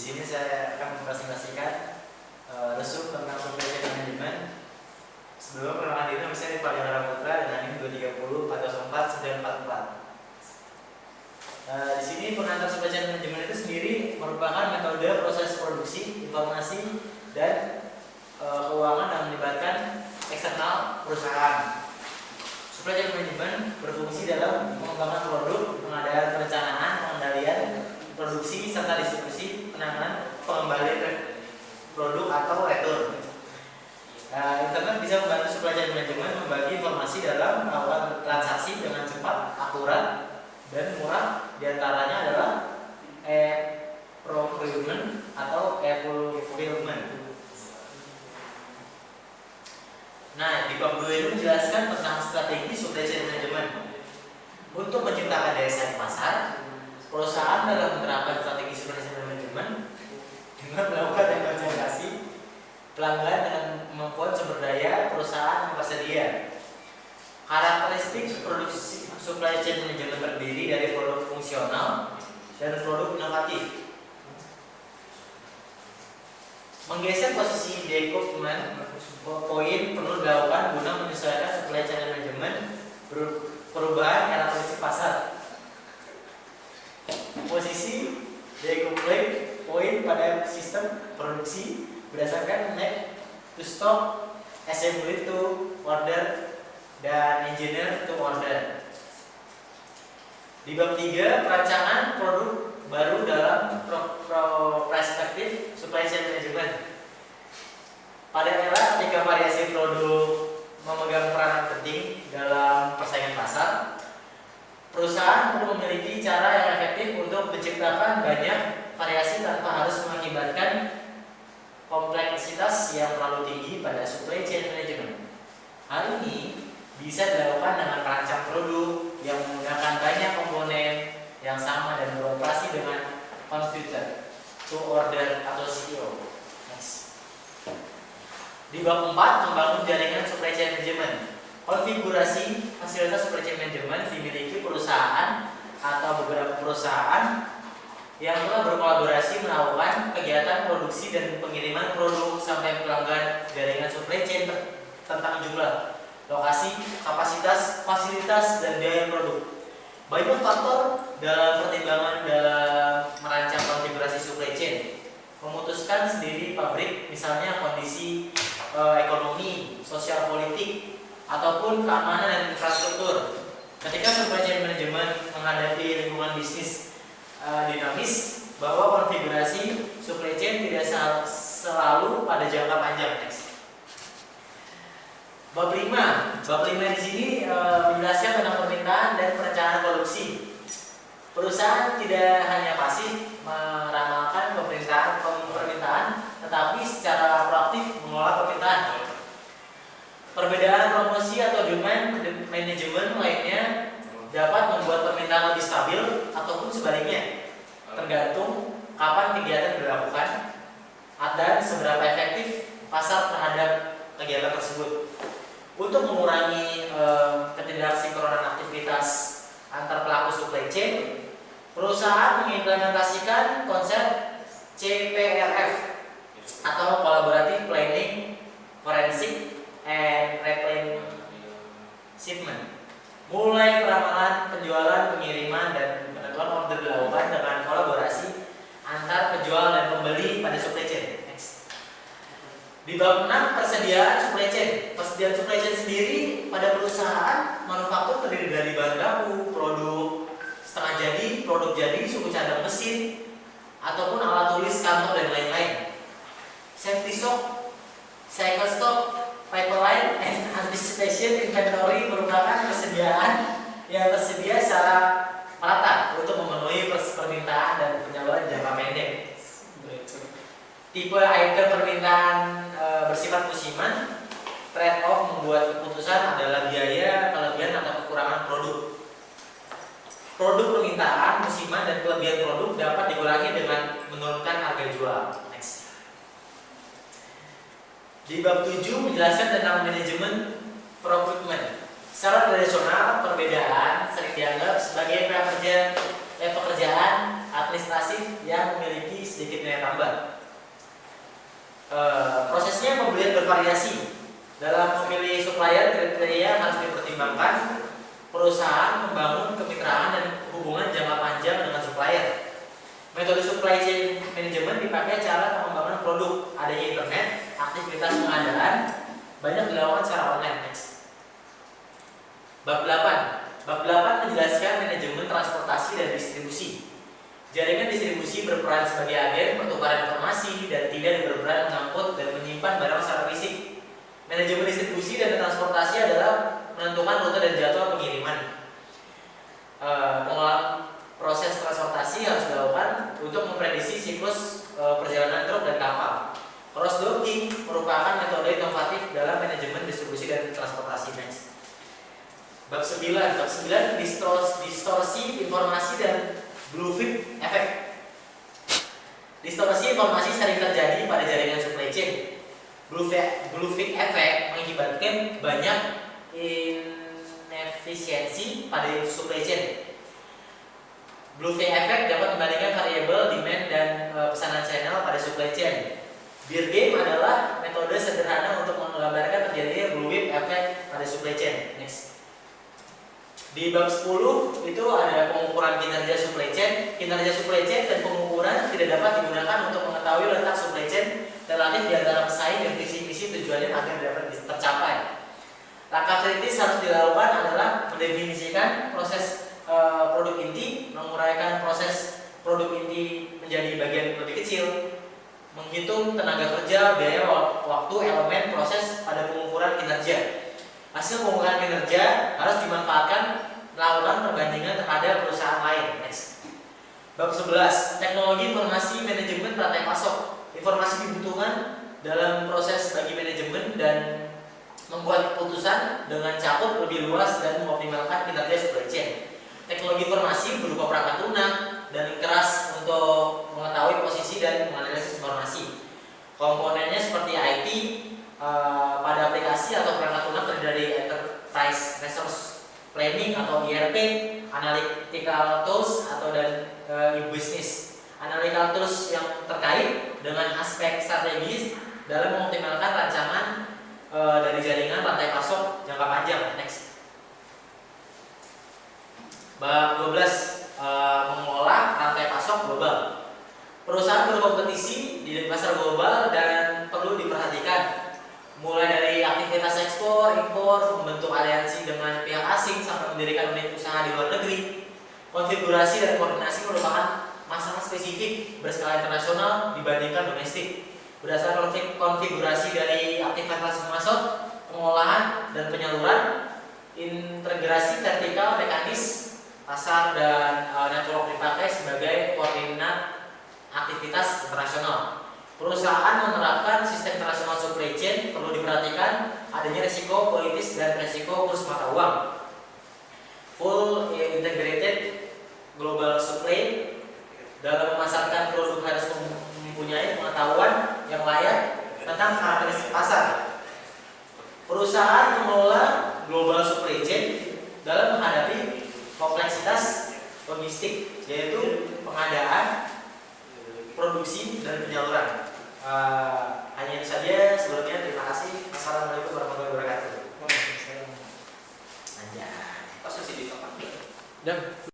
sini saya akan mempresentasikan resum tentang supply chain management. Sebelum perkenalkan diri, nama saya Pak Yara Putra dengan NIM 230 404 944. Di sini pengantar supply chain management itu sendiri merupakan metode proses produksi, informasi, dan keuangan yang melibatkan eksternal perusahaan. Supply chain management berfungsi dalam mengembangkan produk, pengadaan perencanaan, pengendalian, produksi, serta distribusi, penanganan, pengembalian produk atau return. Internet bisa membantu supply chain management membagi informasi dalam melakukan transaksi dengan cepat, akurat, dan murah. Di antaranya adalah procurement atau fulfillment. Nah, di bab 2 ini menjelaskan tentang strategi supply chain management. Untuk menciptakan daya saing pasar, perusahaan dalam menerapkan strategi supply chain management dengan melakukan evaluasi pelanggan dengan kemampuan sumber daya perusahaan yang tersedia. Karakteristik produksi supply chain management terdiri dari produk fungsional dan produk inovatif. Menggeser posisi development poin perlu dilakukan guna menyesuaikan supply chain management perubahan karakteristik pasar. Posisi decoupling poin pada sistem produksi berdasarkan make to stock, assembly to order, dan engineer to order. Di bab 3, perancangan produk baru dalam perspektif supply chain management. Pada era ketika variasi produk memegang peranan penting dalam persaingan pasar, perusahaan perlu memiliki cara yang efektif untuk menciptakan banyak variasi tanpa harus mengakibatkan kompleksitas yang terlalu tinggi pada supply chain management. Hal ini bisa dilakukan dengan merancang produk yang menggunakan banyak komponen yang sama dan beroperasi dengan computer to order atau CEO. Di bab 4, membangun jaringan supply chain management. Konfigurasi fasilitas supply chain management dimiliki perusahaan atau beberapa perusahaan yang telah berkolaborasi melakukan kegiatan produksi dan pengiriman produk sampai pelanggan. Jaringan supply chain tentang jumlah, lokasi, kapasitas, fasilitas, dan biaya produk. Banyak faktor dalam pertimbangan dalam merancang konfigurasi supply chain. Memutuskan sendiri pabrik, misalnya kondisi ekonomi, sosial politik, ataupun keamanan dan infrastruktur. Ketika supply chain management menghadapi lingkungan bisnis dinamis, bahwa konfigurasi supply chain tidak selalu pada jangka panjang. Bab 5 di sini menjelaskan tentang permintaan dan perencanaan produksi. Perusahaan tidak hanya pasif meramalkan permintaan, tetapi secara proaktif mengelola permintaan. Perbedaan promosi atau demand management lainnya dapat membuat permintaan lebih stabil ataupun sebaliknya, tergantung kapan kegiatan dilakukan dan seberapa efektif pasar terhadap kegiatan tersebut. Untuk mengurangi ketidaksinkronan aktivitas antar pelaku supply chain, perusahaan mengimplementasikan konsep CPRF atau Collaborative Planning, Forensic, and Replenishment. Mulai peramalan, penjualan, pengiriman, dan penentuan order dilakukan dengan kolaborasi antar penjual dan pembeli pada supply chain. Di bab 6, persediaan supply chain. Persediaan supply chain sendiri pada perusahaan manufaktur terdiri dari bahan baku, produk setengah jadi, produk jadi, suku cadang mesin, ataupun alat tulis, kantor, dan lain-lain. Safety stock, cycle stock, pipeline, and anticipation inventory merupakan persediaan yang tersedia secara merata untuk memenuhi permintaan dan penyaluran jangka pendek. Tipe item permintaan bersifat musiman. Trade off membuat keputusan adalah biaya, kelebihan, atau kekurangan produk. Produk permintaan musiman dan kelebihan produk dapat dikurangi dengan menurunkan harga jual. Next. Di bab 7 menjelaskan tentang manajemen procurement. Secara tradisional, perbedaan sering dianggap sebagai pekerjaan administratif yang memiliki sedikit nilai tambah. Prosesnya pembelian bervariasi. Dalam memilih supplier, kriteria harus dipertimbangkan. Perusahaan membangun kemitraan dan hubungan jangka panjang dengan supplier. Metode supply chain management dipakai cara pengembangan produk, adanya internet, aktivitas pengadaan banyak dilakukan secara online. Next. Bab 8. Bab 8 menjelaskan manajemen transportasi dan distribusi. Jaringan distribusi berperan sebagai agen pertukaran informasi dan tidak berperan mengangkut dan menyimpan barang secara fisik. Manajemen distribusi dan transportasi adalah menentukan rute dan jadwal pengiriman. Pengolahan proses transportasi harus dilakukan untuk memprediksi siklus perjalanan truk dan kapal. Cross docking merupakan metode inovatif dalam manajemen distribusi dan transportasi. Next. Bab 9. Bab 9 distorsi informasi dan bluefin effect. Distorsi informasi sering terjadi pada jaringan supply chain. Bluefin effect mengakibatkan banyak inefisiensi pada supply chain. Bluefin effect dapat membandingkan variabel demand dan pesanan channel pada supply chain. Beer game adalah metode sederhana untuk menggambarkan terjadinya bluefin effect pada supply chain. Next. Di bab 10 itu ada pengukuran kinerja supply chain. Kinerja supply chain dan pengukuran tidak dapat digunakan untuk mengetahui letak supply chain relatif di antara pesaing dan visi-visi tujuannya agar dapat tercapai. Langkah kritis harus dilakukan adalah mendefinisikan proses produk inti, menguraikan proses produk inti menjadi bagian lebih kecil, menghitung tenaga kerja, biaya, waktu, elemen, proses pada pengukuran kinerja. Hasil pengukuran kinerja harus dimanfaatkan melakukan perbandingan terhadap perusahaan lain. Next. Bab 11. Teknologi informasi manajemen rantai pasok. Informasi dibutuhkan dalam proses bagi manajemen dan membuat keputusan dengan cakup lebih luas dan mengoptimalkan kinerja supply chain. Teknologi informasi berupa perangkat lunak dan keras untuk mengetahui posisi dan menganalisis informasi. Komponennya seperti IT, pada aplikasi atau perangkat lunak terdiri dari Enterprise Resource Planning atau ERP, Analytical Tools atau dan e-business. Analytical Tools yang terkait dengan aspek strategis dalam mengoptimalkan rancangan dari jaringan rantai pasok jangka panjang. Next. Bab 12. Mengolah rantai pasok global. Perusahaan berkompetisi di pasar global dan perlu diperhatikan. Mulai dari aktivitas ekspor, impor, membentuk aliansi dengan pihak asing sampai mendirikan unit usaha di luar negeri. Konfigurasi dan koordinasi merupakan masalah spesifik berskala internasional dibandingkan domestik. Berdasarkan konfigurasi dari aktivitas memasok, pengolahan dan penyaluran, integrasi vertikal, mekanis, pasar dan network dipakai sebagai koordinat aktivitas internasional. Perusahaan menerapkan sistem internasional supply chain perlu diperhatikan adanya risiko politis dan risiko kurs mata uang. Full integrated global supply dalam memasarkan produk harus mempunyai pengetahuan yang layak tentang karakteristik pasar. Perusahaan mengelola global supply chain dalam menghadapi kompleksitas logistik, yaitu pengadaan, produksi, dan penyaluran. Hanya itu saja. Sebelumnya terima kasih. Assalamualaikum warahmatullahi wabarakatuh. Anjay. Pas masih di tempat. Dan